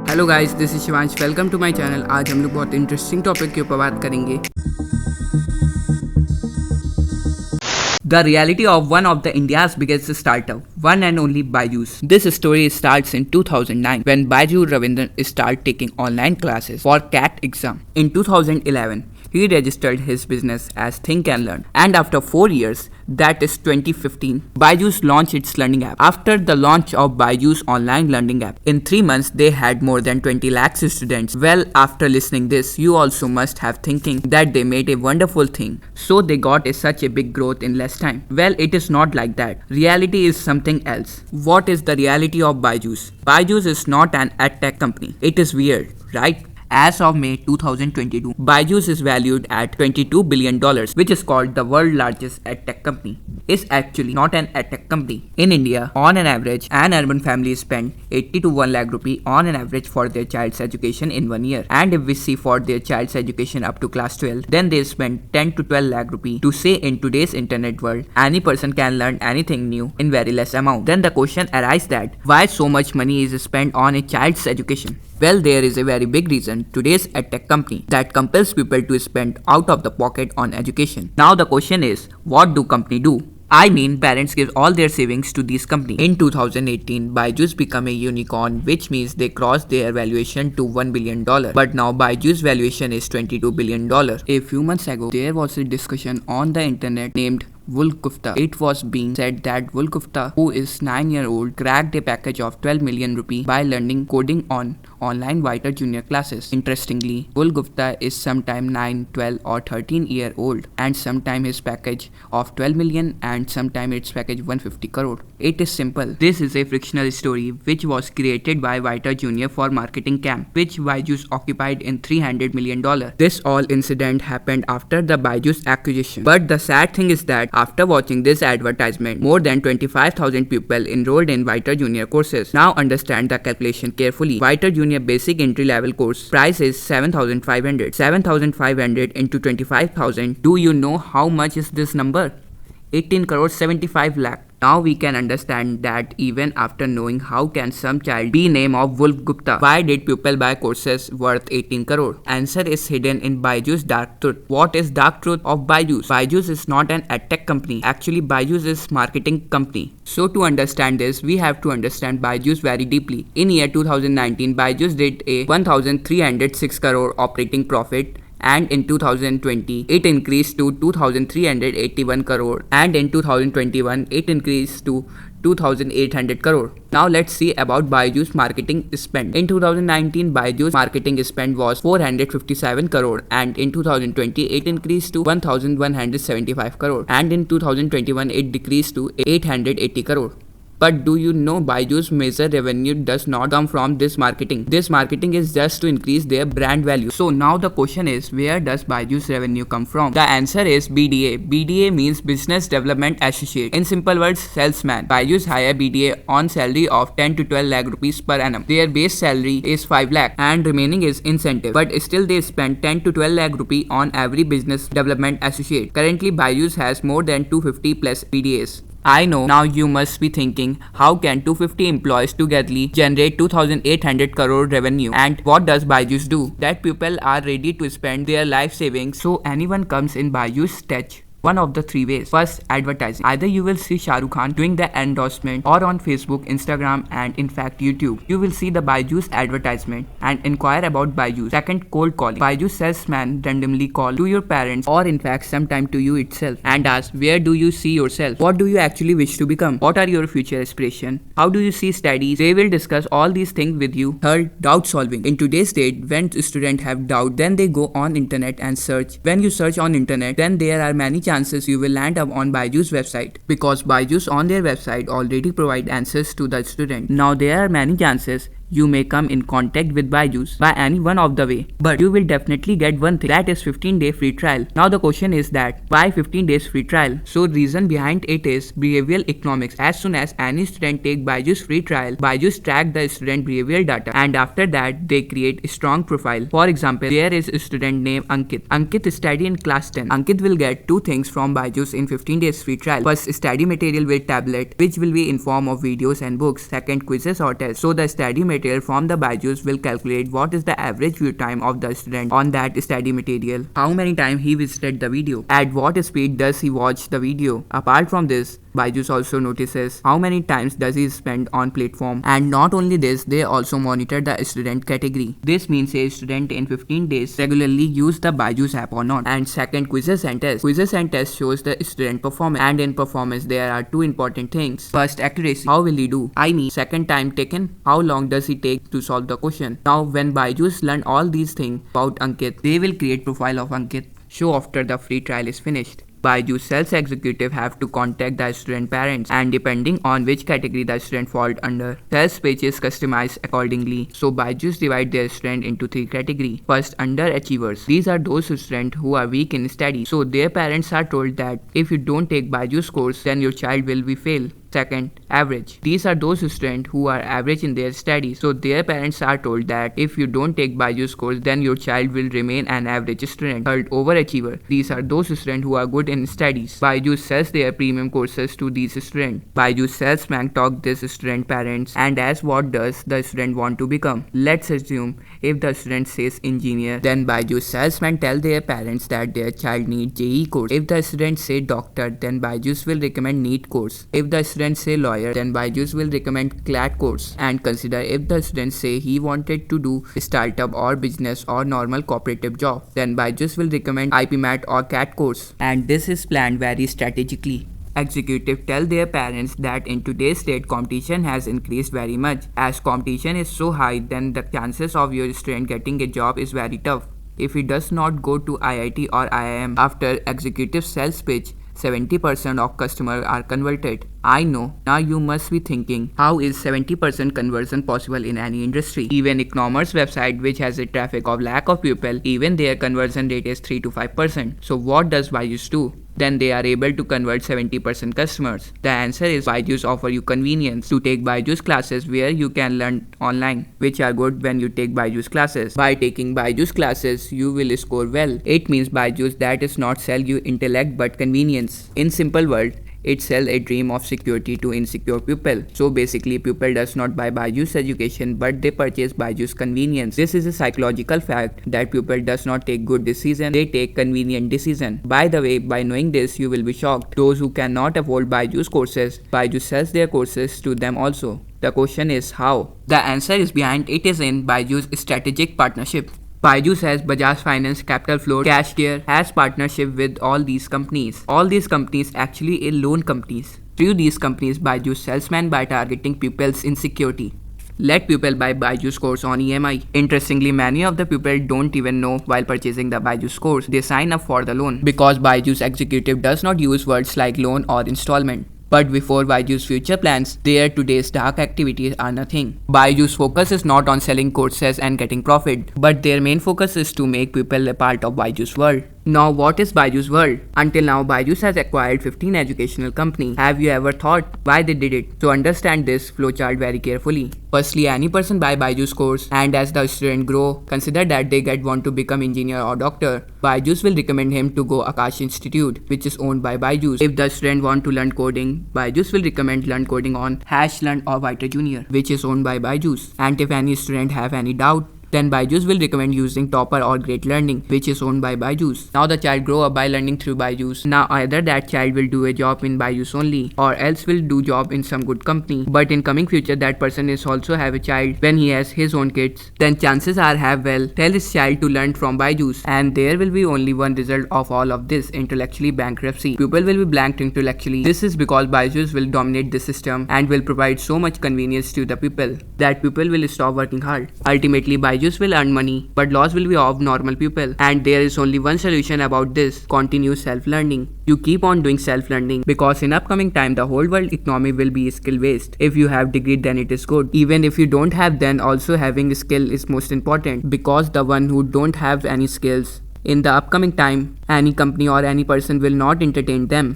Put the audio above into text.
Hello guys, this is Shivansh. Welcome to my channel. आज हम लोग बहुत इंटरेस्टिंग टॉपिक के ऊपर बात करेंगे। The reality of one of the India's biggest startup, one and only Byju's. This story starts in 2009 when Byju Ravindran started taking online classes for CAT exam. In 2011, he registered his business as Think and Learn, and after 4 years, that is 2015, Byju's launched its learning app. After the launch of Byju's online learning app, in 3 months they had more than 20 lakhs students. Well, after listening this, you also must have thinking that they made a wonderful thing, so they got such a big growth in less time. Well, it is not like that. Reality is something else. What is the reality of Byju's? Byju's is not an EdTech company. It is weird, right? As of May 2022, Byju's is valued at $22 billion, which is called the world's largest edtech company. It's actually not an edtech company. In India, on an average, an urban family spend 80 to 1 lakh rupee on an average for their child's education in 1 year. And if we see for their child's education up to class 12, then they spend 10 to 12 lakh rupee. To say in today's internet world, any person can learn anything new in very less amount. Then the question arises that why so much money is spent on a child's education? Well, there is a very big reason. Today's edtech company that compels people to spend out of the pocket on education. Now the question is, what do company do? I mean, parents give all their savings to this company. In 2018, Byju's became a unicorn, which means they crossed their valuation to $1 billion. But now Byju's valuation is $22 billion. A few months ago, there was a discussion on the internet named Wolf Gupta. It was being said that Wolf Gupta, who is 9-year-old, cracked a package of 12 million rupee by learning coding on online Whiter junior classes. Interestingly, Wolf Gupta is sometime 9, 12 or 13-year-old, and sometime his package of 12 million and sometime its package 150 crore. It is simple. This is a fictional story which was created by Whiter Jr. for marketing camp, which Byju's occupied in $300 million. This all incident happened after the Byju's acquisition. But the sad thing is that after watching this advertisement, more than 25,000 people enrolled in Whiter Junior courses. Now understand the calculation carefully. Whiter Junior basic entry level course price is 7,500. 7,500 into 25,000. Do you know how much is this number? 18 crore 75 lakh. Now we can understand that even after knowing how can some child be name of Wolf Gupta, why did people buy courses worth 18 crore? Answer is hidden in Byju's dark truth. What is dark truth of Byju's? Byju's is not an edtech company. Actually, Byju's is marketing company. So to understand this, we have to understand Byju's very deeply. In year 2019, Byju's did a 1,306 crore operating profit. And in 2020, it increased to 2,381 crore, and in 2021, it increased to 2,800 crore. Now let's see about Byju's marketing spend. In 2019, Byju's marketing spend was 457 crore, and in 2020, it increased to 1,175 crore, and in 2021, it decreased to 880 crore. But do you know Byju's major revenue does not come from this marketing. This marketing is just to increase their brand value. So now the question is, where does Byju's revenue come from? The answer is BDA. BDA means Business Development Associate. In simple words, salesman. Byju's hire BDA on salary of 10 to 12 lakh rupees per annum. Their base salary is 5 lakh and remaining is incentive. But still they spend 10 to 12 lakh rupee on every Business Development Associate. Currently Byju's has more than 250 plus BDAs. I know now you must be thinking, how can 250 employees together generate 2,800 crore revenue? And what does Byju's do? That people are ready to spend their life savings, so anyone comes in Byju's touch. One of the 3 ways. First, advertising. Either you will see Shah Rukh Khan doing the endorsement, or on Facebook, Instagram, and in fact YouTube, you will see the Byju's advertisement and inquire about Byju's. Second, cold calling. Byju's salesman randomly call to your parents, or in fact sometime to you itself, and ask, where do you see yourself? What do you actually wish to become? What are your future aspirations? How do you see studies? They will discuss all these things with you. Third, doubt solving. In today's date, when students have doubt, then they go on internet and search. When you search on internet, then there are many chances you will land up on Byju's website, because Byju's on their website already provide answers to the student. Now there are many chances you may come in contact with Byju's by any one of the way, but you will definitely get one thing, that is 15-day free trial. Now the question is that why 15 days free trial? So reason behind it is behavioral economics. As soon as any student take Byju's free trial, Byju's track the student behavioral data, and after that they create a strong profile. For example, there is a student named Ankit. Ankit study in class 10. Ankit will get 2 things from Byju's in 15 days free trial. First, study material with tablet, which will be in form of videos and books. Second, quizzes or tests. So the study material from the Byju's will calculate what is the average view time of the student on that study material, how many times he visited the video, at what speed does he watch the video. Apart from this, Byju's also notices how many times does he spend on platform, and not only this, they also monitor the student category. This means a student in 15 days regularly use the Byju's app or not. And second, quizzes and tests. Quizzes and tests shows the student performance, and in performance there are two important things. First, accuracy. How will he do? Second, time taken. How long does he take to solve the question? Now when Byju's learn all these things about Ankit, they will create profile of Ankit. Show after the free trial is finished. Byju's sales executive have to contact the student parents, and depending on which category the student falls under, sales page is customized accordingly. So Byju's divide their student into three categories. First, underachievers. These are those students who are weak in study. So their parents are told that if you don't take Byju's course, then your child will be fail. Second, average. These are those students who are average in their studies. So their parents are told that if you don't take Byju's course, then your child will remain an average student. Third, overachiever. These are those students who are good in studies. Byju's sells their premium courses to these students. Byju's salesman talk these student parents and asks what does the student want to become. Let's assume if the student says engineer, then Byju's salesman tell their parents that their child needs JEE course. If the student say doctor, then Byju's will recommend NEET course. If the student say lawyer, then Byju's will recommend CLAT course. And consider if the student say he wanted to do startup or business or normal cooperative job, then Byju's will recommend IPMAT or CAT course. And this is planned very strategically. Executive tell their parents that in today's state competition has increased very much. As competition is so high, then the chances of your student getting a job is very tough. If he does not go to IIT or IIM after executive sales pitch, 70% of customers are converted. I know, now you must be thinking, how is 70% conversion possible in any industry? Even e-commerce website which has a traffic of lakh of people, even their conversion rate is 3 to 5%. So what does Byju's do? Then they are able to convert 70% customers. The answer is Byju's offer you convenience to take Byju's classes where you can learn online, which are good when you take Byju's classes. By taking Byju's classes, you will score well. It means Byju's that is not sell you intellect but convenience. In simple word, it sells a dream of security to insecure people. So basically, people does not buy Byju's education, but they purchase Byju's convenience. This is a psychological fact that people does not take good decision, they take convenient decision. By the way, by knowing this, you will be shocked. Those who cannot afford Byju's courses, Byju sells their courses to them also. The question is how? The answer is behind it is in Byju's strategic partnership. Byju's has Bajaj Finance, Capital Flow, Cashcare, has partnership with all these companies. All these companies actually are loan companies. Through these companies, Byju's salesman by targeting people's insecurity. Let people buy Byju's course on EMI. Interestingly, many of the people don't even know while purchasing the Byju's course, they sign up for the loan because Byju's executive does not use words like loan or installment. But before Byju's future plans, their today's dark activities are nothing. Byju's focus is not on selling courses and getting profit, but their main focus is to make people a part of Byju's world. Now what is Byju's world? Until now, Byju's has acquired 15 educational companies. Have you ever thought why they did it? So understand this flowchart very carefully. Firstly, any person buy Byju's course and as the student grow, consider that they want to become engineer or doctor. Byju's will recommend him to go Akash Institute, which is owned by Byju's. If the student want to learn coding, Byju's will recommend learn coding on Learn or Vita Junior, which is owned by Byju's. And if any student have any doubt, then Byju's will recommend using Topper or Great Learning, which is owned by Byju's. Now the child grow up by learning through Byju's. Now either that child will do a job in Byju's only, or else will do job in some good company. But in coming future, that person is also have a child when he has his own kids. Then chances are have tell his child to learn from Byju's, and there will be only one result of all of this: intellectually bankruptcy. People will be blanked intellectually. This is because Byju's will dominate the system and will provide so much convenience to the people that people will stop working hard. Ultimately, Byju's will earn money, but loss will be of normal people. And there is only one solution about this: continuous self-learning. You keep on doing self-learning because in upcoming time the whole world economy will be skill based. If you have degree, then it is good. Even if you don't have, then also having skill is most important, because the one who don't have any skills in the upcoming time, any company or any person will not entertain them.